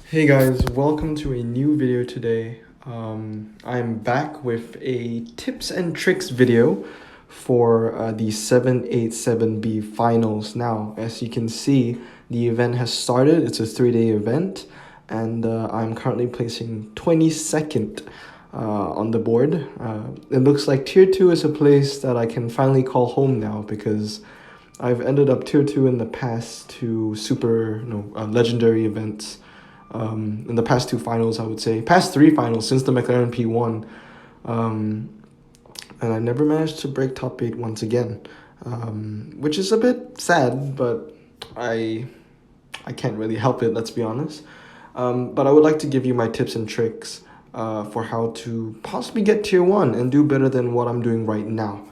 Hey guys, welcome to a new video today. I'm back with a tips and tricks video for the 787B finals. Now, as you can see, the event has started. It's a 3-day event, and I'm currently placing 22nd on the board. It looks like Tier 2 is a place that I can finally call home now because I've ended up Tier 2 in the past two legendary events in the past two finals, I would say. Past three finals since the McLaren P1. And I never managed to break top 8 once again, which is a bit sad, but I, I can't really help it, let's be honest. But I would like to give you my tips and tricks for how to possibly get tier 1 and do better than what I'm doing right now.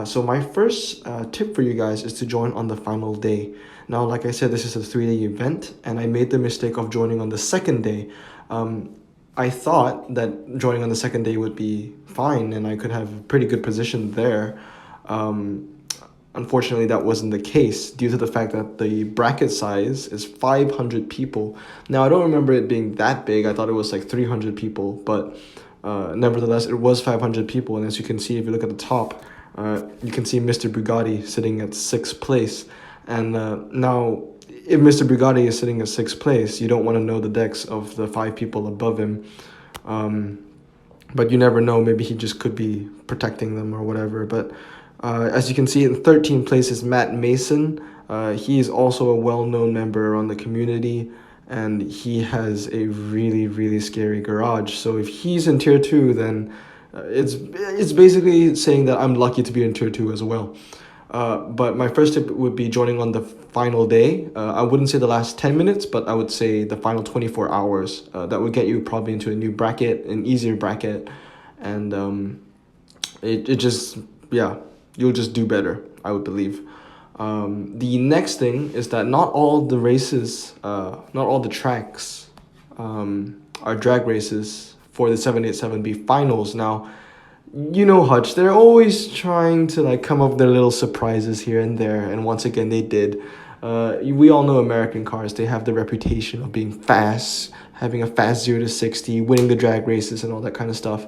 So my first tip for you guys is to join on the final day. Now, like I said, this is a 3-day event, and I made the mistake of joining on the second day. I thought that joining on the second day would be fine, and I could have a pretty good position there. Unfortunately, that wasn't the case due to the fact that the bracket size is 500 people. Now, I don't remember it being that big. I thought it was like 300 people, but nevertheless, it was 500 people. And as you can see, if you look at the top, you can see Mr. Bugatti sitting at 6th place. And now, if Mr. Bugatti is sitting at 6th place, you don't want to know the decks of the 5 people above him. But you never know. Maybe he just could be protecting them or whatever. But as you can see, in 13th place is Matt Mason. He is also a well-known member around the community, and he has a really, really scary garage. So if he's in tier 2, then it's basically saying that I'm lucky to be in tier 2 as well. But my first tip would be joining on the final day. I wouldn't say the last 10 minutes, but I would say the final 24 hours. That would get you probably into a new bracket, an easier bracket, and it just, yeah, you'll just do better, I would believe. The next thing is that not all the races, not all the tracks are drag races for the 787B finals. Now, you know Hutch, they're always trying to like come up with their little surprises here and there, and once again they did. We all know American cars, they have the reputation of being fast, having a fast 0 to 60, winning the drag races and all that kind of stuff.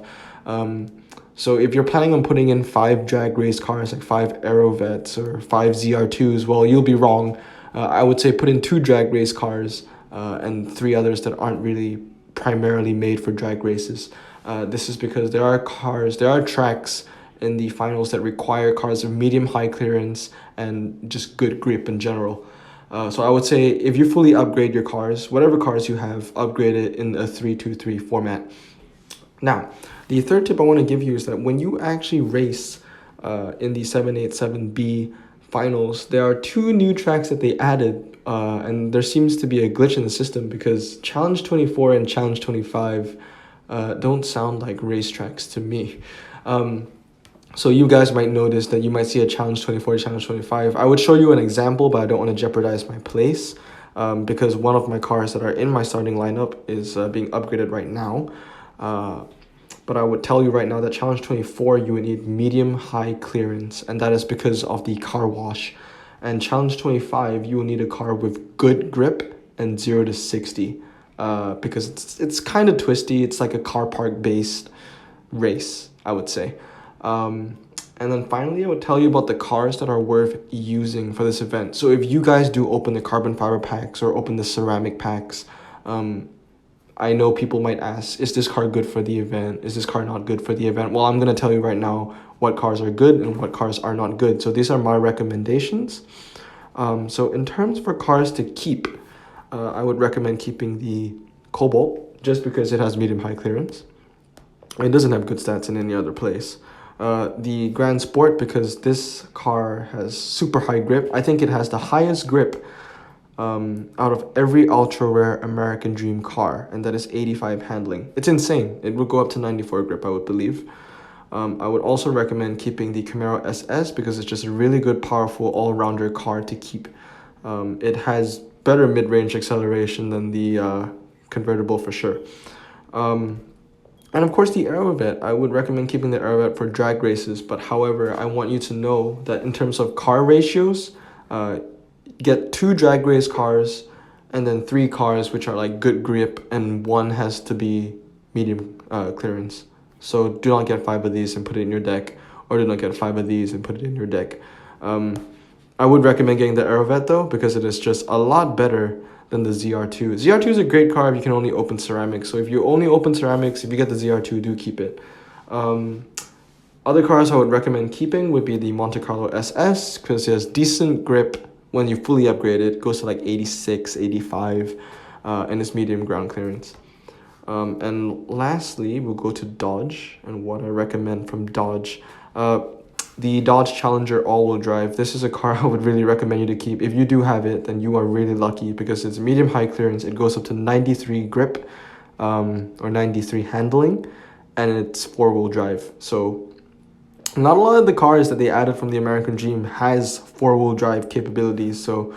So if you're planning on putting in 5 drag race cars, like 5 Aerovets or 5 ZR2s, well, you'll be wrong. I would say put in 2 drag race cars and 3 others that aren't really primarily made for drag races. This is because there are tracks in the finals that require cars of medium high clearance and just good grip in general. So I would say if you fully upgrade your cars, whatever cars you have, upgrade it in a 3-2-3 format. Now, the third tip I want to give you is that when you actually race in the 787B finals, there are 2 new tracks that they added, and there seems to be a glitch in the system because Challenge 24 and Challenge 25 don't sound like racetracks to me. So you guys might notice that you might see a Challenge 24, Challenge 25. I would show you an example, but I don't want to jeopardize my place because one of my cars that are in my starting lineup is being upgraded right now. But I would tell you right now that Challenge 24, you would need medium high clearance, and that is because of the car wash. And Challenge 25, you will need a car with good grip and 0 to 60. Because it's kind of twisty. It's like a car park based race, I would say. And then finally, I would tell you about the cars that are worth using for this event. So if you guys do open the carbon fiber packs or open the ceramic packs, I know people might ask, is this car good for the event? Is this car not good for the event? Well, I'm going to tell you right now what cars are good and what cars are not good. So these are my recommendations. So in terms for cars to keep, I would recommend keeping the Cobalt just because it has medium high clearance. It doesn't have good stats in any other place. The Grand Sport because this car has super high grip. I think it has the highest grip out of every ultra rare American Dream car, and that is 85 handling. It's insane. It would go up to 94 grip, I would believe. I would also recommend keeping the Camaro SS because it's just a really good, powerful, all-rounder car to keep. It has better mid-range acceleration than the convertible for sure. And of course the Aerovet, I would recommend keeping the Aerovet for drag races, but however, I want you to know that in terms of car ratios, get 2 drag race cars and then 3 cars which are like good grip, and 1 has to be medium clearance. So do not get 5 of these and put it in your deck, or do not get 5 of these and put it in your deck. I would recommend getting the Aerovet though, because it is just a lot better than the ZR2. ZR2 is a great car if you can only open ceramics. So if you only open ceramics, if you get the ZR2, do keep it. Other cars I would recommend keeping would be the Monte Carlo SS, because it has decent grip when you fully upgrade it. It goes to like 86, 85, and it's medium ground clearance. And lastly, we'll go to Dodge and what I recommend from Dodge. The Dodge Challenger all-wheel drive. This is a car I would really recommend you to keep. If you do have it, then you are really lucky, because it's medium high clearance. It goes up to 93 grip, or 93 handling, and it's 4-wheel drive. So not a lot of the cars that they added from the American Dream has 4-wheel drive capabilities. So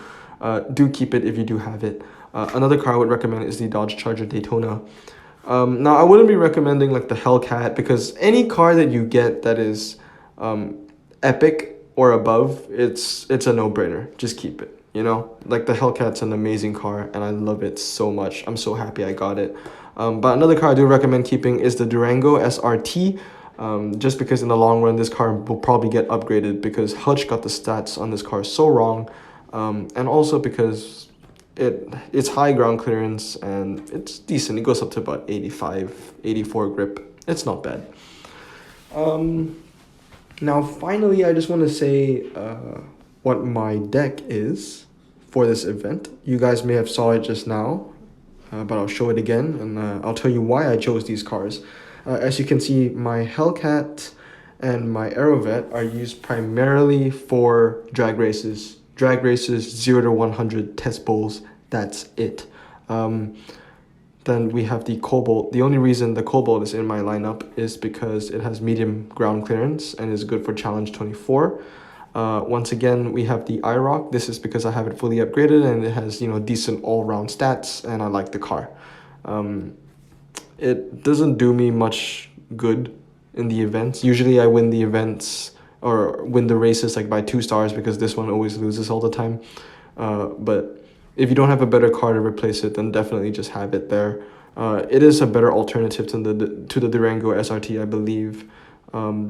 do keep it if you do have it. Another car I would recommend is the Dodge Charger Daytona. Now I wouldn't be recommending like the Hellcat, because any car that you get that is epic or above, it's a no-brainer. Just keep it, you know? Like the Hellcat's an amazing car and I love it so much. I'm so happy I got it. But another car I do recommend keeping is the Durango SRT, just because in the long run this car will probably get upgraded, because Hutch got the stats on this car so wrong, and also because it's high ground clearance and it's decent. It goes up to about 85, 84 grip. It's not bad. Now, finally, I just want to say what my deck is for this event. You guys may have saw it just now, but I'll show it again, and I'll tell you why I chose these cars. As you can see, my Hellcat and my Aerovet are used primarily for drag races. Drag races, 0 to 100 test bowls, that's it. Then we have the Cobalt. The only reason the Cobalt is in my lineup is because it has medium ground clearance and is good for Challenge 24. Once again, we have the IROC. This is because I have it fully upgraded and it has, you know, decent all-round stats and I like the car. It doesn't do me much good in the events. Usually I win the events or win the races like by 2 stars, because this one always loses all the time. But if you don't have a better car to replace it, then definitely just have it there. It is a better alternative to the Durango SRT, I believe,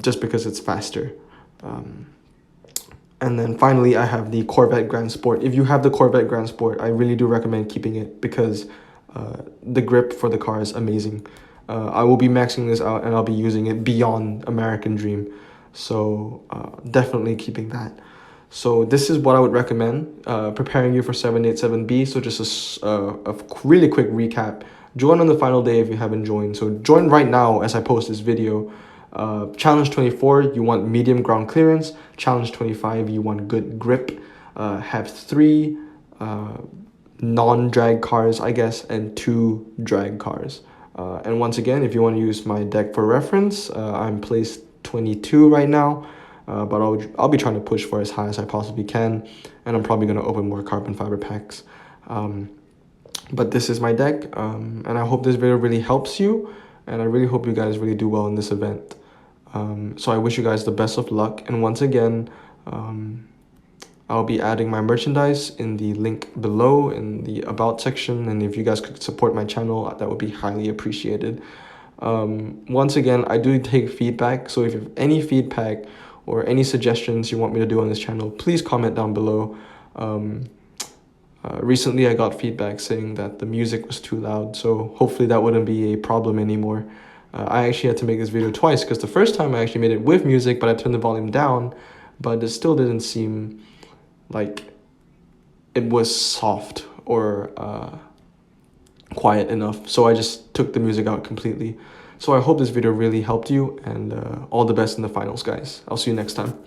just because it's faster. And then finally, I have the Corvette Grand Sport. If you have the Corvette Grand Sport, I really do recommend keeping it, because the grip for the car is amazing. I will be maxing this out and I'll be using it beyond American Dream. So definitely keeping that. So this is what I would recommend, preparing you for 787B. So just a really quick recap. Join on the final day if you haven't joined. So join right now as I post this video. Challenge 24, you want medium ground clearance. Challenge 25, you want good grip. Have 3 non-drag cars, I guess, and 2 drag cars. And once again, if you want to use my deck for reference, I'm placed 22 right now. But I'll be trying to push for as high as I possibly can, and I'm probably going to open more carbon fiber packs. But this is my deck, and I hope this video really helps you, and I really hope you guys really do well in this event. So I wish you guys the best of luck, and once again, I'll be adding my merchandise in the link below in the About section, and if you guys could support my channel, that would be highly appreciated. Once again, I do take feedback, so if you have any feedback or any suggestions you want me to do on this channel, please comment down below. Recently I got feedback saying that the music was too loud, so hopefully that wouldn't be a problem anymore. I actually had to make this video twice, because the first time I actually made it with music, but I turned the volume down, but it still didn't seem like it was soft or quiet enough, so I just took the music out completely. So I hope this video really helped you, and all the best in the finals, guys. I'll see you next time.